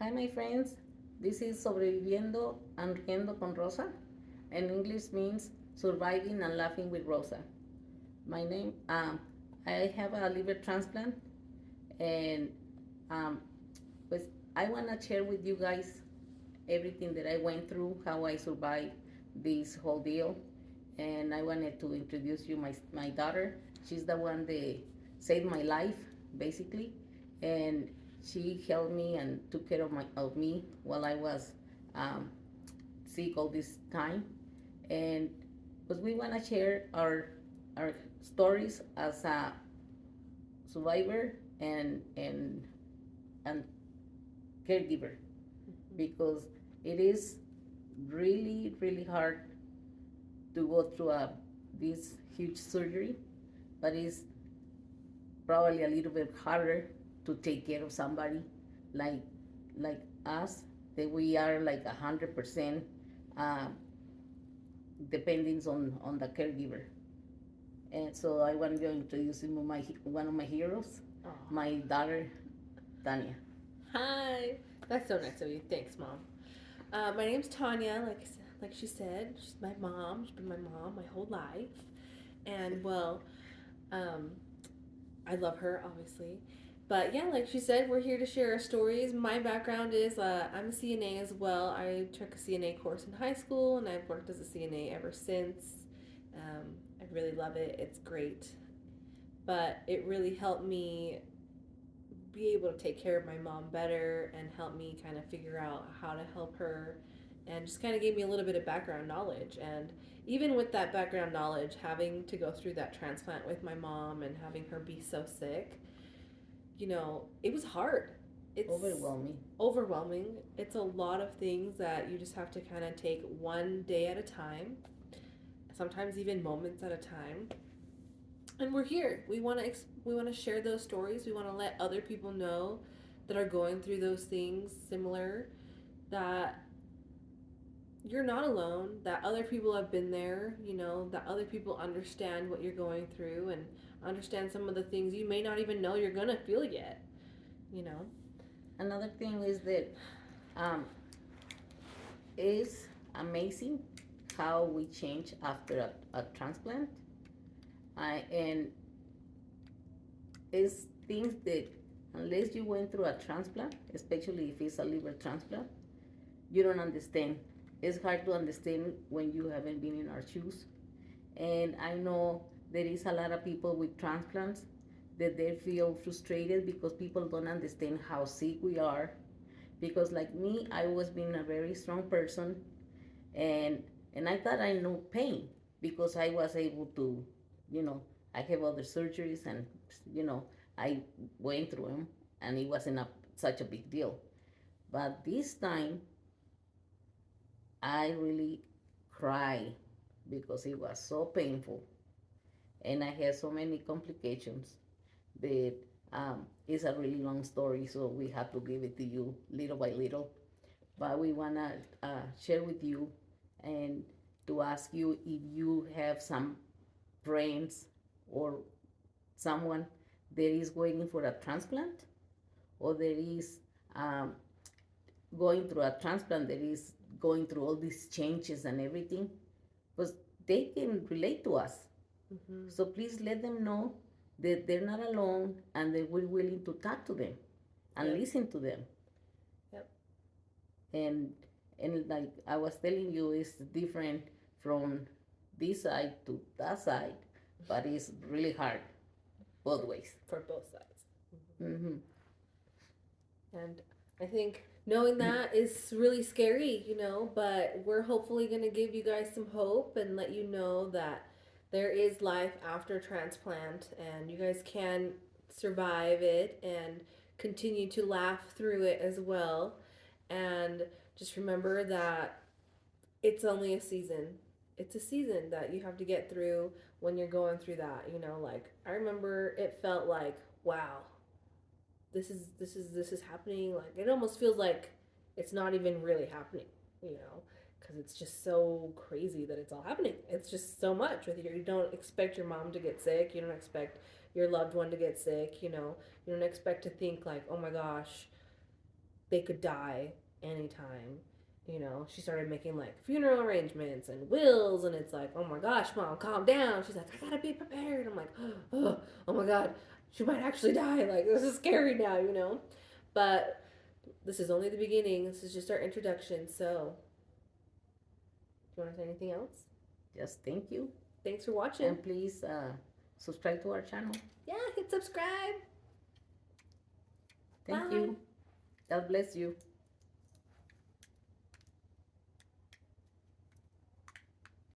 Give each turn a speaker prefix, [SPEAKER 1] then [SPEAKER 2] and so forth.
[SPEAKER 1] Hi, my friends. This is Sobreviviendo and Riendo con Rosa, and English means surviving and laughing with Rosa. My name, I have a liver transplant, and um, pues I wanna share with you guys everything that I went through, how I survived this whole deal, and I wanted to introduce you my daughter. She's the one that saved my life, basically, and she helped me and took care of me while I was um, sick all this time. And because we want to share our stories as a survivor and caregiver, because it is really hard to go through this huge surgery, but it's probably a little bit harder to take care of somebody like like us, that we are like 100% uh, dependence on the caregiver. And so I want to introduce you my one of my heroes,
[SPEAKER 2] Aw.
[SPEAKER 1] my daughter Tania.
[SPEAKER 2] Hi. That's so nice of you. Thanks, Mom. My name's Tanya. Like she said, she's my mom. She's been my mom my whole life, and um, I love her obviously. But yeah, like she said, we're here to share our stories. My background is I'm a CNA as well. I took a CNA course in high school, and I've worked as a CNA ever since. I really love it. It's great, but it really helped me be able to take care of my mom better and help me kind of figure out how to help her and just kind of gave me a little bit of background knowledge. And even with that background knowledge, having to go through that transplant with my mom and having her be so sick, it was hard. It's
[SPEAKER 1] Overwhelming.
[SPEAKER 2] overwhelming. It's a lot of things that you just have to kind of take one day at a time, sometimes even moments at a time. And we're here. We want to share those stories. We want to let other people know that are going through those things similar, that you're not alone, that other people have been there, that other people understand what you're going through and understand some of the things you may not even know you're going to feel yet, you know.
[SPEAKER 1] Another thing is that um, it's amazing how we change after a transplant. And it's things that unless you went through a transplant, especially if it's a liver transplant, you don't understand. It's hard to understand when you haven't been in our shoes. And I know there is a lot of people with transplants that they feel frustrated because people don't understand how sick we are. Because like me, I was being a very strong person, and I thought I know pain because I was able to, you know, I have other surgeries, and you know I went through them, and it wasn't such a big deal. But this time I really cried because it was so painful, and I had so many complications that it's a really long story, so we have to give it to you little by little. But we want to share with you and to ask you if you have some friends or someone that is waiting for a transplant, or there is um, going through a transplant, that is going through all these changes and everything, because they can relate to us.
[SPEAKER 2] Mm-hmm.
[SPEAKER 1] So please let them know that they're not alone and that we're willing to talk to them and
[SPEAKER 2] Yep.
[SPEAKER 1] listen to them.
[SPEAKER 2] Yep.
[SPEAKER 1] And like I was telling you, it's different from this side to that side, but it's really hard both ways.
[SPEAKER 2] For both sides.
[SPEAKER 1] Mm-hmm.
[SPEAKER 2] And I think knowing that is really scary, but we're hopefully going to give you guys some hope and let you know that there is life after transplant and you guys can survive it and continue to laugh through it as well. And just remember that it's only a season. It's a season that you have to get through when you're going through that, like I remember it felt like, wow, this is happening. Like it almost feels like it's not even really happening, because it's just so crazy that it's all happening. It's just so much with you. You don't expect your mom to get sick. You don't expect your loved one to get sick. You don't expect to think like, oh my gosh, they could die anytime. You know, she started making like funeral arrangements and wills, and it's like, oh my gosh, mom, calm down. She's like, I gotta be prepared. I'm like, oh my god, she might actually die. Like, this is scary now, you know? But this is only the beginning. This is just our introduction. So, do you want to say anything else?
[SPEAKER 1] Just thank you.
[SPEAKER 2] Thanks for watching.
[SPEAKER 1] And please subscribe to our channel.
[SPEAKER 2] Yeah, hit subscribe.
[SPEAKER 1] Thank
[SPEAKER 2] Bye.
[SPEAKER 1] you. God bless you.